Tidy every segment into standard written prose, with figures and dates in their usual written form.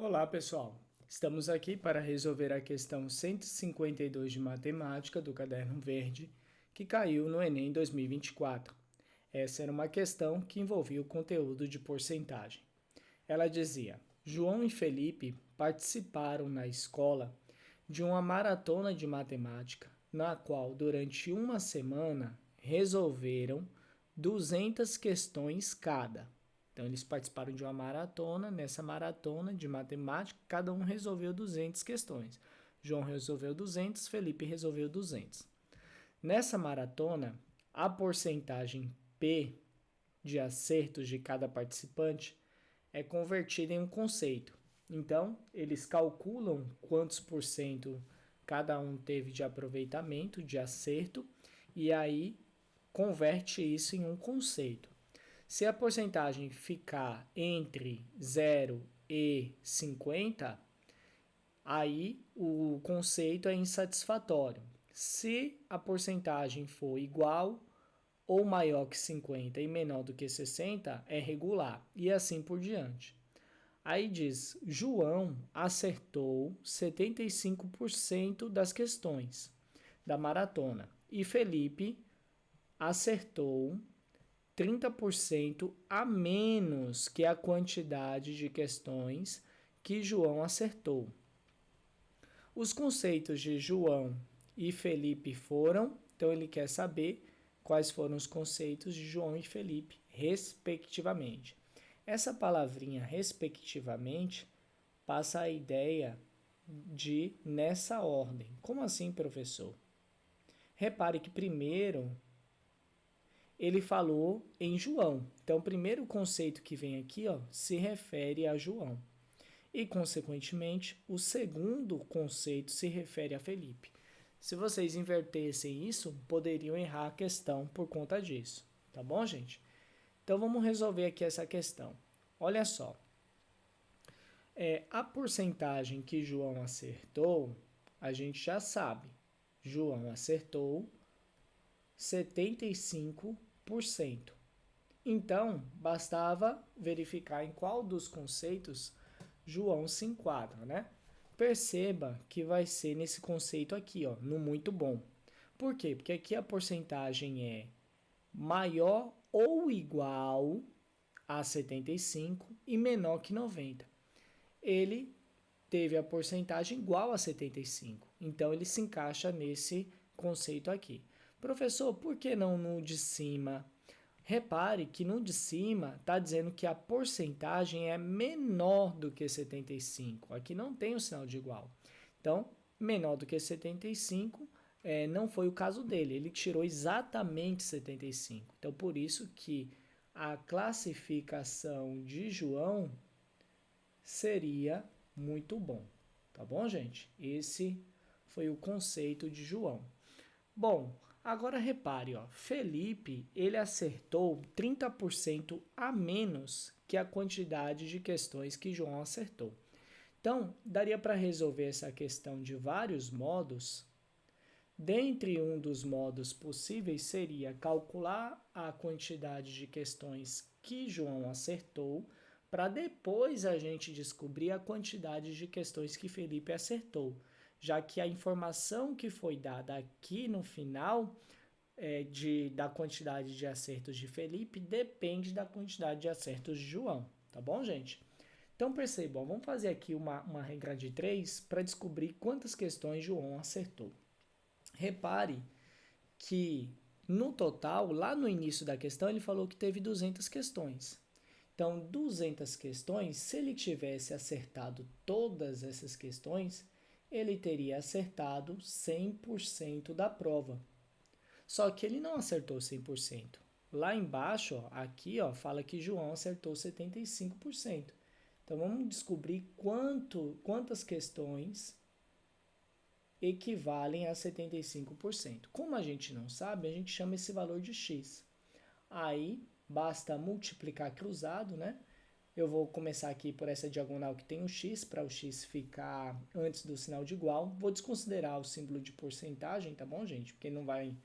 Olá, pessoal! Estamos aqui para resolver a questão 152 de matemática do caderno verde, que caiu no Enem 2024. Essa era uma questão que envolvia o conteúdo de porcentagem. Ela dizia: João e Felipe participaram na escola de uma maratona de matemática, na qual, durante uma semana, resolveram 200 questões cada. Então, eles participaram de uma maratona. Nessa maratona de matemática, cada um resolveu 200 questões. João resolveu 200, Felipe resolveu 200. Nessa maratona, a porcentagem P de acertos de cada participante é convertida em um conceito. Então, eles calculam quantos por cento cada um teve de aproveitamento, de acerto, e aí converte isso em um conceito. Se a porcentagem ficar entre 0 e 50, aí o conceito é insatisfatório. Se a porcentagem for igual ou maior que 50 e menor do que 60, é regular, e assim por diante. Aí diz, João acertou 75% das questões da maratona e Felipe acertou 30% a menos que a quantidade de questões que João acertou. Os conceitos de João e Felipe foram, então ele quer saber quais foram os conceitos de João e Felipe, respectivamente. Essa palavrinha respectivamente passa a ideia de nessa ordem. Como assim, professor? Repare que primeiro ele falou em João. Então, o primeiro conceito que vem aqui se refere a João. E, consequentemente, o segundo conceito se refere a Felipe. Se vocês invertessem isso, poderiam errar a questão por conta disso. Tá bom, gente? Então, vamos resolver aqui essa questão. Olha só. A porcentagem que João acertou, a gente já sabe. João acertou 75%. Então, bastava verificar em qual dos conceitos João se enquadra, né? Perceba que vai ser nesse conceito aqui, no muito bom. Por quê? Porque aqui a porcentagem é maior ou igual a 75 e menor que 90. Ele teve a porcentagem igual a 75. Então, ele se encaixa nesse conceito aqui. Professor, por que não no de cima? Repare que no de cima está dizendo que a porcentagem é menor do que 75. Aqui não tem o sinal de igual. Então, menor do que 75 não foi o caso dele. Ele tirou exatamente 75. Então, por isso que a classificação de João seria muito bom. Tá bom, gente? Esse foi o conceito de João. Bom, agora repare, Felipe, ele acertou 30% a menos que a quantidade de questões que João acertou. Então, daria para resolver essa questão de vários modos. Dentre um dos modos possíveis seria calcular a quantidade de questões que João acertou, para depois a gente descobrir a quantidade de questões que Felipe acertou, já que a informação que foi dada aqui no final da quantidade de acertos de Felipe depende da quantidade de acertos de João, tá bom, gente? Então percebam, vamos fazer aqui uma regra de 3 para descobrir quantas questões João acertou. Repare que no total, lá no início da questão, ele falou que teve 200 questões. Então, 200 questões, se ele tivesse acertado todas essas questões, ele teria acertado 100% da prova. Só que ele não acertou 100%. Lá embaixo, aqui, fala que João acertou 75%. Então, vamos descobrir quantas questões equivalem a 75%. Como a gente não sabe, a gente chama esse valor de x. Aí, basta multiplicar cruzado, né? Eu vou começar aqui por essa diagonal que tem um x, para o x ficar antes do sinal de igual. Vou desconsiderar o símbolo de porcentagem, tá bom, gente? Porque não vai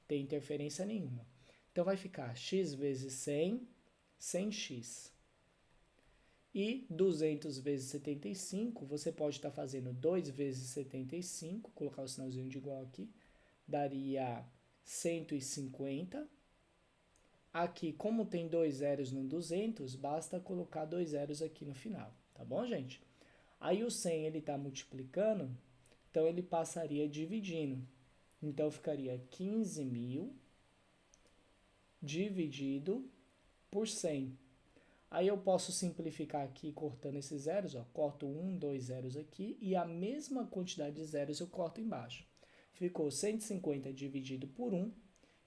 ter interferência nenhuma. Então, vai ficar x vezes 100, 100x. E 200 vezes 75, você pode estar fazendo 2 vezes 75, colocar o sinalzinho de igual aqui, daria 150. Aqui, como tem 2 zeros no 200, basta colocar 2 zeros aqui no final, tá bom, gente? Aí o 100 ele está multiplicando, então ele passaria dividindo. Então ficaria 15.000 dividido por 100. Aí eu posso simplificar aqui cortando esses zeros, ó. Corto 1, 2 zeros aqui e a mesma quantidade de zeros eu corto embaixo. Ficou 150 dividido por 1,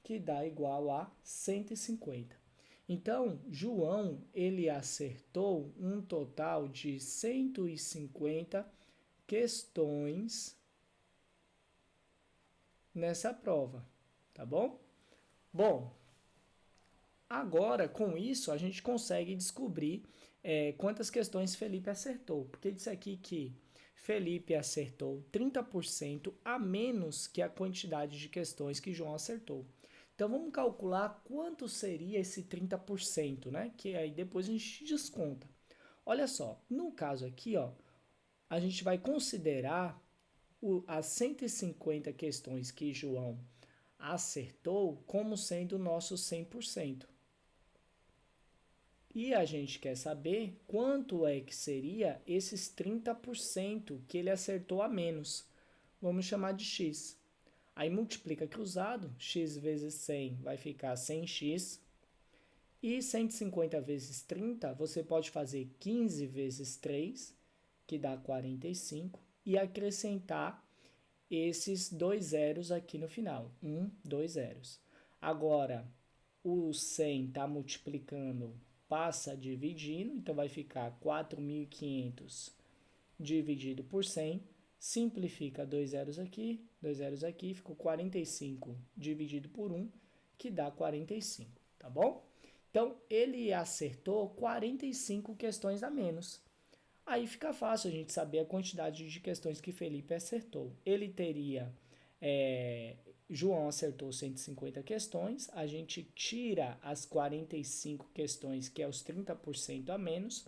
que dá igual a 150. Então, João, ele acertou um total de 150 questões nessa prova, tá bom? Bom, agora com isso a gente consegue descobrir quantas questões Felipe acertou, porque disse aqui que Felipe acertou 30% a menos que a quantidade de questões que João acertou. Então vamos calcular quanto seria esse 30%, né? Que aí depois a gente desconta. Olha só, no caso aqui, ó, a gente vai considerar as 150 questões que João acertou como sendo o nosso 100%. E a gente quer saber quanto é que seria esses 30% que ele acertou a menos. Vamos chamar de x. Aí multiplica cruzado, x vezes 100 vai ficar 100x. E 150 vezes 30, você pode fazer 15 vezes 3, que dá 45, e acrescentar esses 2 zeros aqui no final. 2 zeros. Agora, o 100 está multiplicando, passa dividindo, então vai ficar 4.500 dividido por 100. Simplifica 2 zeros aqui, ficou 45 dividido por 1, que dá 45, tá bom? Então, ele acertou 45 questões a menos. Aí fica fácil a gente saber a quantidade de questões que Felipe acertou. Ele teria, João acertou 150 questões, a gente tira as 45 questões, que é os 30% a menos,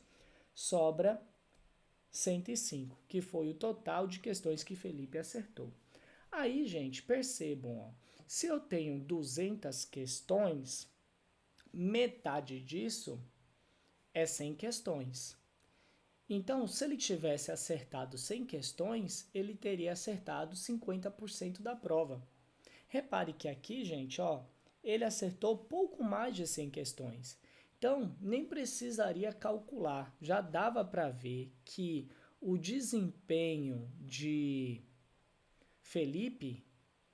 sobra 105, que foi o total de questões que Felipe acertou. Aí, gente, percebam, ó, se eu tenho 200 questões, metade disso é 100 questões. Então, se ele tivesse acertado 100 questões, ele teria acertado 50% da prova. Repare que aqui, gente, ó, ele acertou pouco mais de 100 questões. Então, nem precisaria calcular. Já dava para ver que o desempenho de Felipe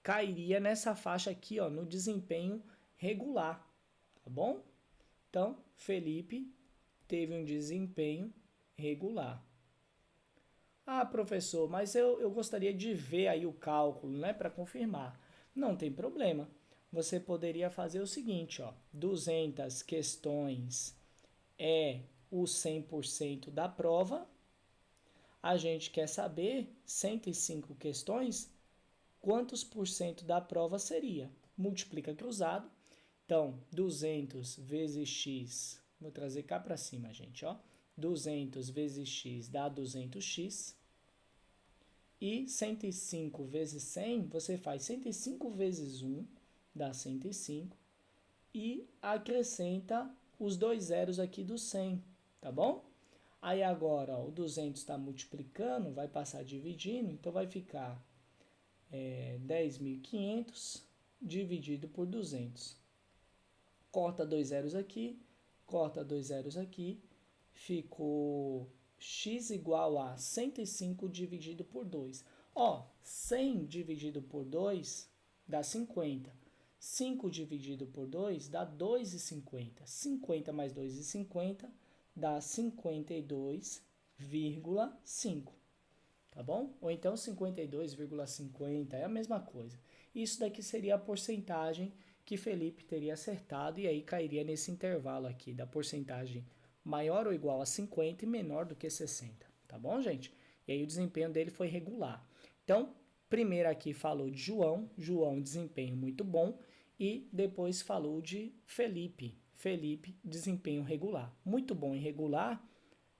cairia nessa faixa aqui, ó, no desempenho regular, tá bom? Então, Felipe teve um desempenho regular. Ah, professor, mas eu gostaria de ver aí o cálculo, né, para confirmar. Não tem problema. Você poderia fazer o seguinte, ó, 200 questões é o 100% da prova. A gente quer saber 105 questões, quantos por cento da prova seria? Multiplica cruzado. Então, 200 vezes x, vou trazer cá para cima, gente, ó. 200 vezes x dá 200x. E 105 vezes 100, você faz 105 vezes 1, dá 105. E acrescenta os 2 zeros aqui do 100, tá bom? Aí agora, ó, o 200 está multiplicando, vai passar dividindo, então vai ficar 10.500 dividido por 200. Corta 2 zeros aqui, corta 2 zeros aqui, ficou x igual a 105 dividido por 2. Ó, 100 dividido por 2 dá 50. 5 dividido por 2 dá 2,50. 50 mais 2,50 dá 52,5. Tá bom? Ou então 52,50 é a mesma coisa. Isso daqui seria a porcentagem que Felipe teria acertado e aí cairia nesse intervalo aqui da porcentagem maior ou igual a 50 e menor do que 60, tá bom, gente? E aí o desempenho dele foi regular. Então, primeiro aqui falou de João, desempenho muito bom, e depois falou de Felipe, desempenho regular. Muito bom e regular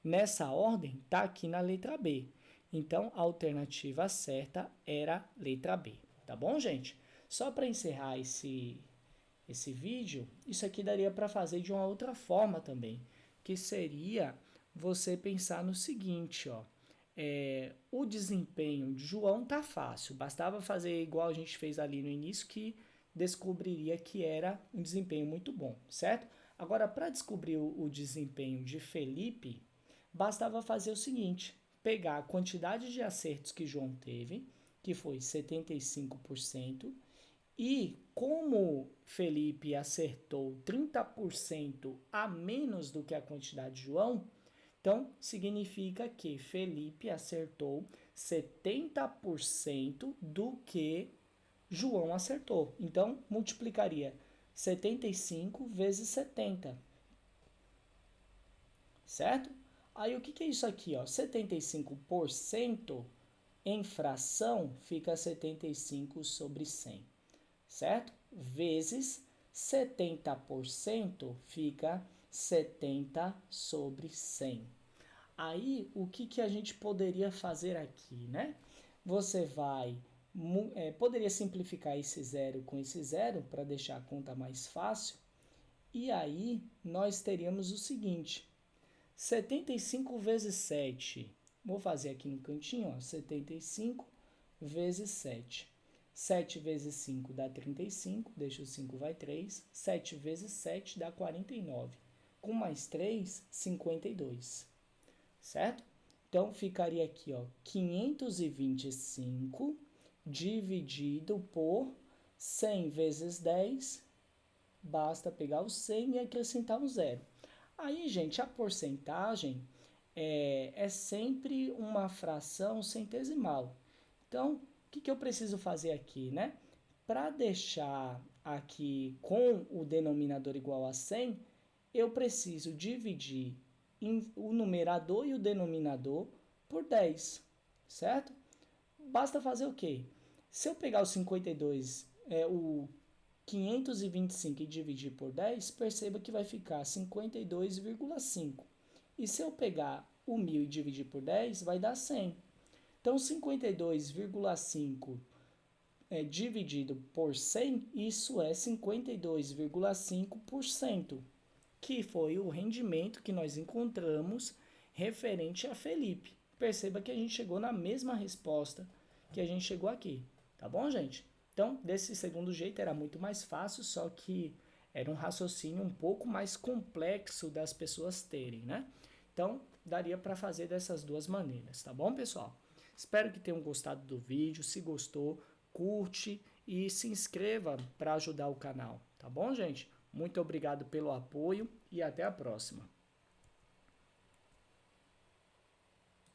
Nessa ordem, está aqui na letra B. Então, a alternativa certa era a letra B. Tá bom, gente? Só para encerrar esse vídeo, isso aqui daria para fazer de uma outra forma também, que seria você pensar no seguinte, ó. O desempenho de João tá fácil, bastava fazer igual a gente fez ali no início que descobriria que era um desempenho muito bom, certo? Agora, para descobrir o desempenho de Felipe, bastava fazer o seguinte, pegar a quantidade de acertos que João teve, que foi 75%, e como Felipe acertou 30% a menos do que a quantidade de João, então significa que Felipe acertou 70% do que João acertou. Então multiplicaria 75 vezes 70, certo? Aí o que é isso aqui? Ó? 75% em fração fica 75 sobre 100. Certo? Vezes 70% fica 70 sobre 100. Aí, o que a gente poderia fazer aqui, né? Você poderia simplificar esse zero com esse zero para deixar a conta mais fácil. E aí, nós teríamos o seguinte, 75 vezes 7. Vou fazer aqui no cantinho, ó, 75 vezes 7. 7 vezes 5 dá 35, deixa o 5, vai 3. 7 vezes 7 dá 49. Com mais 3, 52. Certo? Então, ficaria aqui, ó, 525 dividido por 100 vezes 10. Basta pegar o 100 e acrescentar um zero. Aí, gente, a porcentagem é sempre uma fração centesimal. Então, o que eu preciso fazer aqui, né? Para deixar aqui com o denominador igual a 100, eu preciso dividir o numerador e o denominador por 10, certo? Basta fazer o quê? Se eu pegar o 52, o 525 e dividir por 10, perceba que vai ficar 52,5. E se eu pegar o 1000 e dividir por 10, vai dar 100. Então, 52,5 dividido por 100, isso é 52,5%, que foi o rendimento que nós encontramos referente a Felipe. Perceba que a gente chegou na mesma resposta que a gente chegou aqui. Tá bom, gente? Então, desse segundo jeito era muito mais fácil, só que era um raciocínio um pouco mais complexo das pessoas terem, né? Então, daria para fazer dessas duas maneiras, tá bom, pessoal? Espero que tenham gostado do vídeo. Se gostou, curte e se inscreva para ajudar o canal, tá bom, gente? Muito obrigado pelo apoio e até a próxima.